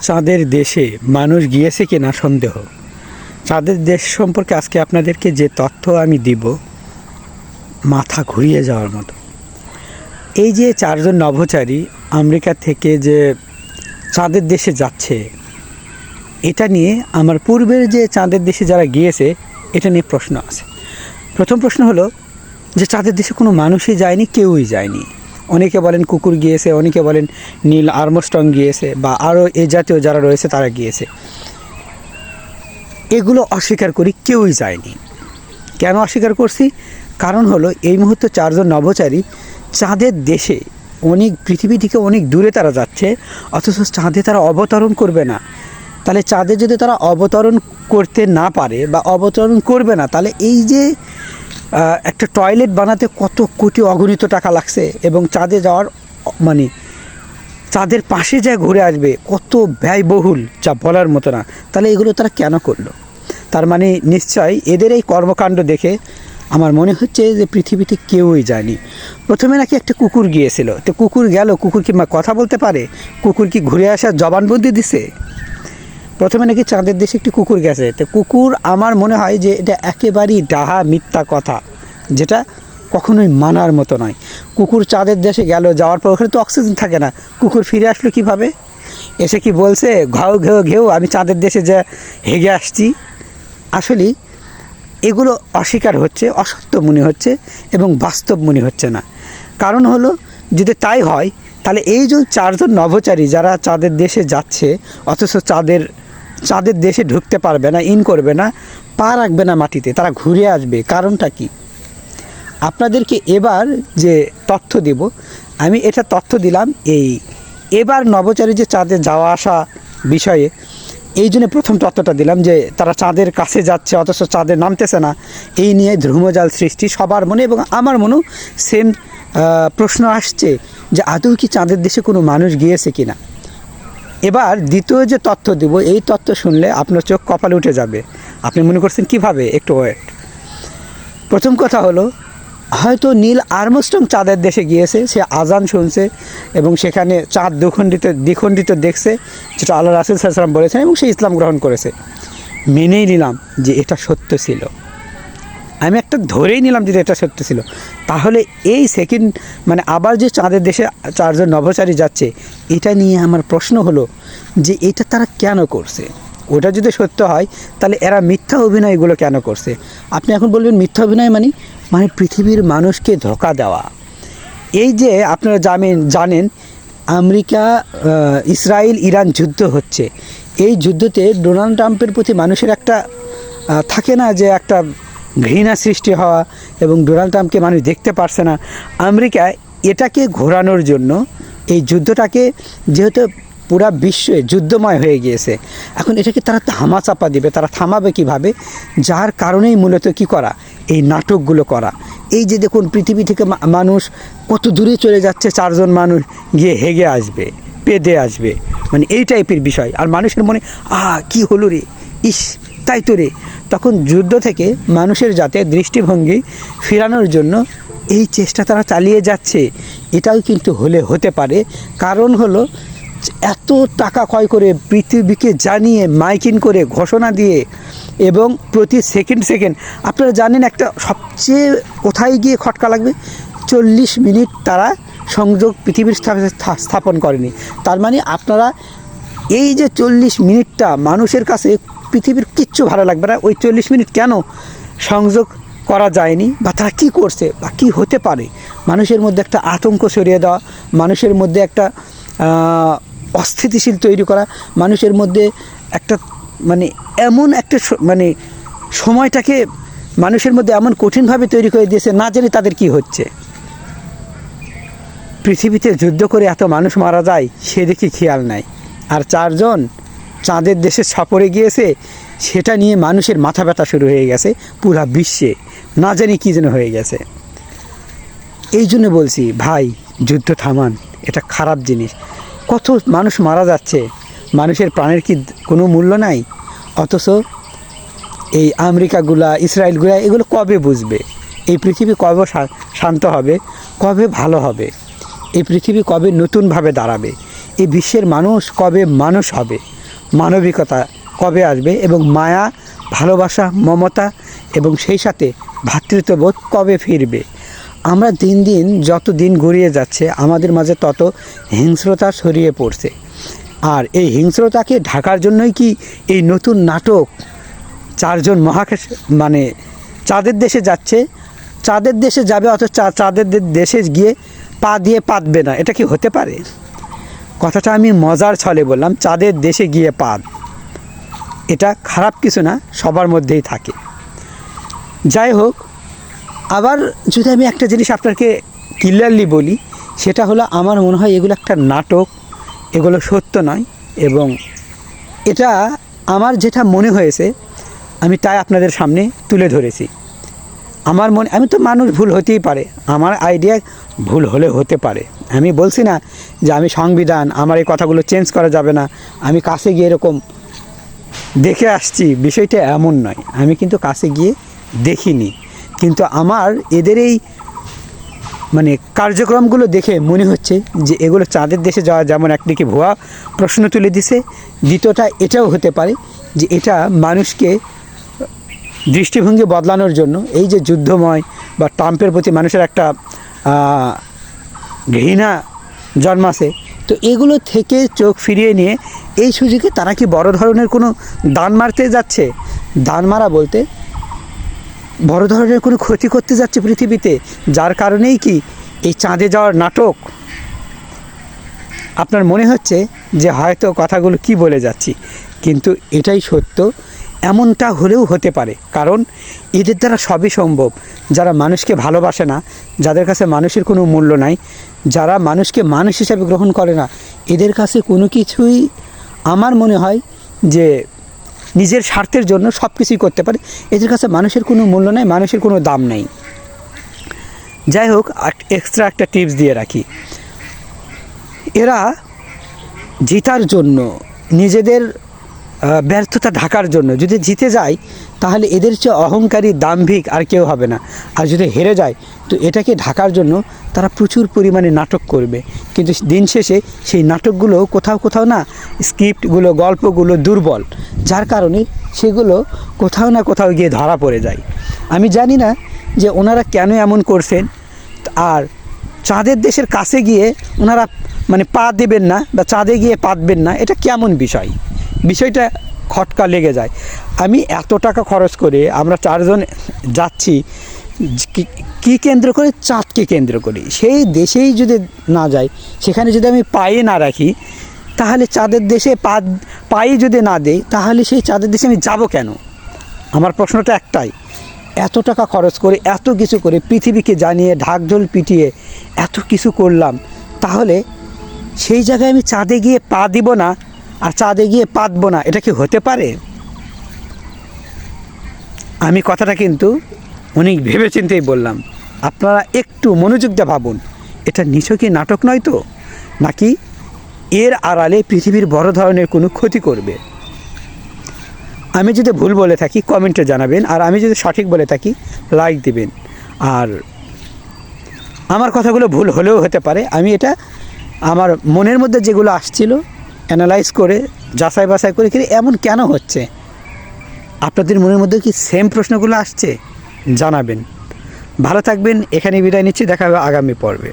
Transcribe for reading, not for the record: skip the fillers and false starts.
চাঁদের দেশে মানুষ গিয়েছে কিনা সন্দেহ। চাঁদের দেশ সম্পর্কে আজকে আপনাদেরকে যে তথ্য আমি দিব, মাথা ঘুরিয়ে যাওয়ার মতো। এই যে 4 জন নভোচারী আমেরিকা থেকে যে চাঁদের দেশে যাচ্ছে, এটা নিয়ে আমার পূর্বের যে চাঁদের দেশে যারা গিয়েছে এটা নিয়ে প্রশ্ন আছে। প্রথম প্রশ্ন হলো যে চাঁদের দেশে কোনো মানুষই যায়নি, কেউই যায়নি। অনেকে বলেন কুকুর গিয়েছে, অনেকে বলেন নীল আর্মস্ট্রং গিয়েছে, বা আরও এ জাতীয় যারা রয়েছে তারা গিয়েছে। এগুলো অস্বীকার করি, কেউই যায়নি। কেন অস্বীকার করছি? কারণ হলো এই মুহূর্তে 4 জন নভোচারী চাঁদের দেশে পৃথিবী থেকে অনেক দূরে তারা যাচ্ছে, অথচ চাঁদে তারা অবতরণ করবে না। তাহলে চাঁদে যদি তারা অবতরণ করতে না পারে বা অবতরণ করবে না, তাহলে এই যে একটা টয়লেট বানাতে কত কোটি অগণিত টাকা লাগছে, এবং চাঁদে যাওয়ার মানে চাঁদের পাশে যা ঘুরে আসবে কত ব্যয়বহুল, যা বলার মতো না। তাহলে এগুলো তারা কেন করলো? তার মানে নিশ্চয়ই এদের এই কর্মকাণ্ড দেখে আমার মনে হচ্ছে যে পৃথিবীতে কেউই যায়নি। প্রথমে নাকি একটা কুকুর গিয়েছিল, তো কুকুর গেল, কুকুর কি কথা বলতে পারে? কুকুর কি ঘুরে আসার জবানবন্দি দিছে? প্রথমে নাকি চাঁদের দেশে একটি কুকুর গেছে, তো কুকুর আমার মনে হয় যে এটা একেবারেই ডাহা মিথ্যা কথা, যেটা কখনোই মানার মতো নয়। কুকুর চাঁদের দেশে গেল, যাওয়ার পর ওখানে তো অক্সিজেন থাকে না, কুকুর ফিরে আসলো কিভাবে? এসে কি বলছে ঘাউ ঘেউ ঘেউ আমি চাঁদের দেশে যা হেগে আসছি? আসলে এগুলো অস্বীকার হচ্ছে, অসত্য মনে হচ্ছে এবং বাস্তব মনে হচ্ছে না। কারণ হলো যদি তাই হয়, তাহলে এই যে 4 জন নভোচারী যারা চাঁদের দেশে যাচ্ছে, অথচ চাঁদের দেশে ঢুকতে পারবে না, করবে না, পা রাখবে না মাটিতে, তারা ঘুরে আসবে। কারণটা কি? আপনাদেরকে এবার যে তথ্য দেব, আমি এটা তথ্য দিলাম এবার নভোচারী যে চাঁদে যাওয়া আসা বিষয়ে, এই জন্য প্রথম তথ্যটা দিলাম যে তারা চাঁদের কাছে যাচ্ছে অথচ চাঁদে নামতেছে না। এই নিয়ে ধ্রুমজাল সৃষ্টি সবার মনে, এবং আমার মনেও সেম প্রশ্ন আসছে যে আদৌ কি চাঁদের দেশে কোনো মানুষ গিয়েছে কিনা। এবার দ্বিতীয় যে তথ্য দেব, এই তথ্য শুনলে আপনার চোখ কপালে উঠে যাবে। আপনি মনে করছেন কিভাবে? একটু ওয়েট। প্রথম কথা হলো, হয়তো নীল আর্মস্ট্রং চাঁদের দেশে গিয়েছে, সে আজান শুনছে এবং সেখানে চাঁদ দ্বিখণ্ডিত দেখছে, যেটা আল্লাহ রাসূল সাল্লাল্লাহু আলাইহি ওয়াসাল্লাম বলেছেন, এবং সে ইসলাম গ্রহণ করেছে। মেনেই নিলাম যে এটা সত্য ছিল, আমি একটা ধরেই নিলাম যে এটা সত্য ছিল। তাহলে এই সেকেন্ড আবার যে চাঁদের দেশে 4 জন নভোচারী যাচ্ছে, এটা নিয়ে আমার প্রশ্ন হলো যে এটা তারা কেন করছে? ওটা যদি সত্য হয়, তাহলে এরা মিথ্যা অভিনয়গুলো কেন করছে? আপনি এখন বলবেন মিথ্যা অভিনয় মানে পৃথিবীর মানুষকে ধোঁকা দেওয়া। এই যে আপনারা জানেন আমেরিকা, ইসরায়েল, ইরান যুদ্ধ হচ্ছে। এই যুদ্ধতে ডোনাল্ড ট্রাম্পের প্রতি মানুষের একটা থাকে না যে একটা ঘৃণা সৃষ্টি হওয়া, এবং ডোনাল্ড ট্রাম্পকে মানুষ দেখতে পারছে না। আমেরিকা এটাকে ঘোরানোর জন্য এই যুদ্ধটাকে, যেহেতু পুরা বিশ্বে যুদ্ধময় হয়ে গিয়েছে, এখন এটাকে তারা ধামাচাপা দিবে। তারা থামাবে কিভাবে? যার কারণেই মূলত কি করা, এই নাটকগুলো করা। এই যে দেখুন পৃথিবী থেকে মানুষ কত দূরে চলে যাচ্ছে, 4 জন মানুষ গিয়ে হেগে আসবে, পেদে আসবে, এই টাইপের বিষয়। আর মানুষের মনে কি হলো রে, ইস তাই তো রে। তখন যুদ্ধ থেকে মানুষের যাতে দৃষ্টিভঙ্গি ফেরানোর জন্য এই চেষ্টা তারা চালিয়ে যাচ্ছে। এটাও কিন্তু হতে পারে। কারণ হলো এত টাকা ক্ষয় করে, পৃথিবীকে জানিয়ে, মাইকিং করে, ঘোষণা দিয়ে, এবং প্রতি সেকেন্ড আপনারা জানেন একটা সবচেয়ে কোথায় গিয়ে খটকা লাগবে, 40 মিনিট তারা সংযোগ পৃথিবীর স্থাপন করেনি। তার মানে আপনারা এই যে 40 মিনিটটা মানুষের কাছে পৃথিবীর কিচ্ছু ভালো লাগবে না। ওই 40 মিনিট কেন সংযোগ করা যায়নি, বা তারা কী করছে বা কী হতে পারে? মানুষের মধ্যে একটা আতঙ্ক ছড়িয়ে দেওয়া, মানুষের মধ্যে একটা অস্থিতিশীল তৈরি করা, মানুষের মধ্যে একটা এমন একটা সময়টাকে মানুষের মধ্যে এমন কঠিনভাবে তৈরি করে দিয়েছে, না জানি তাদের কি হচ্ছে। পৃথিবীতে যুদ্ধ করে এত মানুষ মারা যায় সেদিকে খেয়াল নাই। আর 4 জন চাঁদের দেশে সফরে গিয়েছে, সেটা নিয়ে মানুষের মাথা ব্যথা শুরু হয়ে গেছে পুরা বিশ্বে, না জানি কী যেন হয়ে গেছে। এই জন্য বলছি ভাই, যুদ্ধ থামান, এটা খারাপ জিনিস। কত মানুষ মারা যাচ্ছে, মানুষের প্রাণের কি কোনো মূল্য নাই? অথচ এই আমেরিকাগুলা, ইসরায়েলগুলা এগুলো কবে বুঝবে? এই পৃথিবী কবে শান্ত হবে, কবে ভালো হবে? এই পৃথিবী কবে নতুনভাবে দাঁড়াবে? এই বিশ্বের মানুষ কবে মানুষ হবে? মানবিকতা কবে আসবে এবং মায়া, ভালোবাসা, মমতা এবং সেই সাথে ভ্রাতৃত্ববোধ কবে ফিরবে? আমরা দিন দিন যত দিন গড়িয়ে যাচ্ছে আমাদের মাঝে তত হিংস্রতা ছড়িয়ে পড়ছে। আর এই হিংস্রতাকে ঢাকার জন্যই কি এই নতুন নাটক চারজন মহাকাশ মানে চাঁদের দেশে যাচ্ছে, চাঁদের দেশে যাবে অথচ চাঁদের দেশে গিয়ে পা দিয়ে পাতবে না, এটা কি হতে পারে? কথাটা আমি মজার ছলে বললাম, চাঁদের দেশে গিয়ে পাত, এটা খারাপ কিছু না, সবার মধ্যেই থাকে। যাই হোক, আবার যদি আমি একটা জিনিস আপনাকে ক্লিয়ারলি বলি, সেটা হলো আমার মনে হয় এগুলো একটা নাটক, এগুলো সত্য নয়। এবং এটা আমার যেটা মনে হয়েছে আমি তাই আপনাদের সামনে তুলে ধরেছি। আমার মনে, আমি তো মানুষ, ভুল হতেই পারে, আমার আইডিয়া ভুল হলে হতে পারে। আমি বলছি না যে আমি সংবিধান, আমার এই কথাগুলো চেঞ্জ করা যাবে না, আমি কাছে গিয়ে এরকম দেখে আসছি, বিষয়টা এমন নয়। আমি কিন্তু কাছে গিয়ে দেখিনি, কিন্তু আমার এদের এই মানে কার্যক্রমগুলো দেখে মনে হচ্ছে যে এগুলো চাঁদের দেশে যাওয়া যেমন একদিকে ভুয়া প্রশ্ন তুলে দিছে, দ্বিতীয়টা এটাও হতে পারে যে এটা মানুষকে দৃষ্টিভঙ্গি বদলানোর জন্য, এই যে যুদ্ধময় বা ট্রাম্পের প্রতি মানুষের একটা ঘৃণা জন্মাছে, তো এগুলো থেকে চোখ ফিরিয়ে নিয়ে এই সুযোগে তারা কি বড় ধরনের কোনো দান মারতে যাচ্ছে? দান মারা বলতে বড় ধরনের কোনো ক্ষতি করতে যাচ্ছে পৃথিবীতে, যার কারণেই কি এই চাঁদে যাওয়ার নাটক? আপনার মনে হচ্ছে যে হয়তো কথাগুলো কি বলে যাচ্ছি, কিন্তু এটাই সত্য। এমনটা হলেও হতে পারে, কারণ এদের দ্বারা সবই সম্ভব। যারা মানুষকে ভালোবাসে না, যাদের কাছে মানুষের কোনো মূল্য নাই, যারা মানুষকে মানুষ হিসাবে গ্রহণ করে না, এদের কাছে কোনো কিছুই আমার মনে হয় যে নিজের স্বার্থের জন্য সব কিছুই করতে পারে। এদের কাছে মানুষের কোনো মূল্য নাই, মানুষের কোনো দাম নেই। যাই হোক, এক্সট্রা একটা টিপস দিয়ে রাখি, এরা জেতার জন্য, নিজেদের ব্যর্থতা ঢাকার জন্য, যদি জিতে যায় তাহলে এদের চেয়ে অহংকারী, দাম্ভিক আর কেউ হবে না। আর যদি হেরে যায় তো এটাকে ঢাকার জন্য তারা প্রচুর পরিমাণে নাটক করবে, কিন্তু দিন শেষে সেই নাটকগুলো কোথাও কোথাও না, স্ক্রিপ্টগুলো, গল্পগুলো দুর্বল, যার কারণে সেগুলো কোথাও না কোথাও গিয়ে ধরা পড়ে যায়। আমি জানি না যে ওনারা কেন এমন করছেন। আর চাঁদের দেশের কাছে গিয়ে ওনারা মানে পা দেবেন না বা চাঁদে গিয়ে পাতবেন না, এটা কেমন বিষয়? বিষয়টা খটকা লেগে যায়। আমি এত টাকা খরচ করে আমরা চারজন যাচ্ছি, কি কেন্দ্র করে? চাঁদকে কেন্দ্র করি। সেই দেশেই যদি না যাই, সেখানে যদি আমি পায়ে না রাখি, তাহলে চাঁদের দেশে পায়ে যদি না দেই, তাহলে সেই চাঁদের দেশে আমি যাব কেন? আমার প্রশ্নটা একটাই। এত টাকা খরচ করে, এত কিছু করে, পৃথিবীকে জানিয়ে ঢাকঢোল পিটিয়ে এত কিছু করলাম, তাহলে সেই জায়গায় আমি চাঁদে গিয়ে পা দিব না আর চাঁদে গিয়ে পাতবো না, এটা কি হতে পারে? আমি কথাটা কিন্তু অনেক ভেবেচিন্তেই বললাম, আপনারা একটু মনোযোগ দিয়ে ভাবুন, এটা নিছকই নাটক নয় তো, নাকি এর আড়ালে পৃথিবীর বড় ধরনের কোনো ক্ষতি করবে? আমি যদি ভুল বলে থাকি কমেন্টে জানাবেন, আর আমি যদি সঠিক বলে থাকি লাইক দিবেন। আর আমার কথাগুলো ভুল হলেও হতে পারে, আমি এটা আমার মনের মধ্যে যেগুলো আসছিল অ্যানালাইজ করে, যাচাই বাছাই করে, কিন্তু এমন কেন হচ্ছে? আপনাদের মনের মধ্যে কি সেম প্রশ্নগুলো আসছে? জানাবেন। ভালো থাকবেন, এখানে বিদায় নিচ্ছি, দেখা হবে আগামী পর্বে।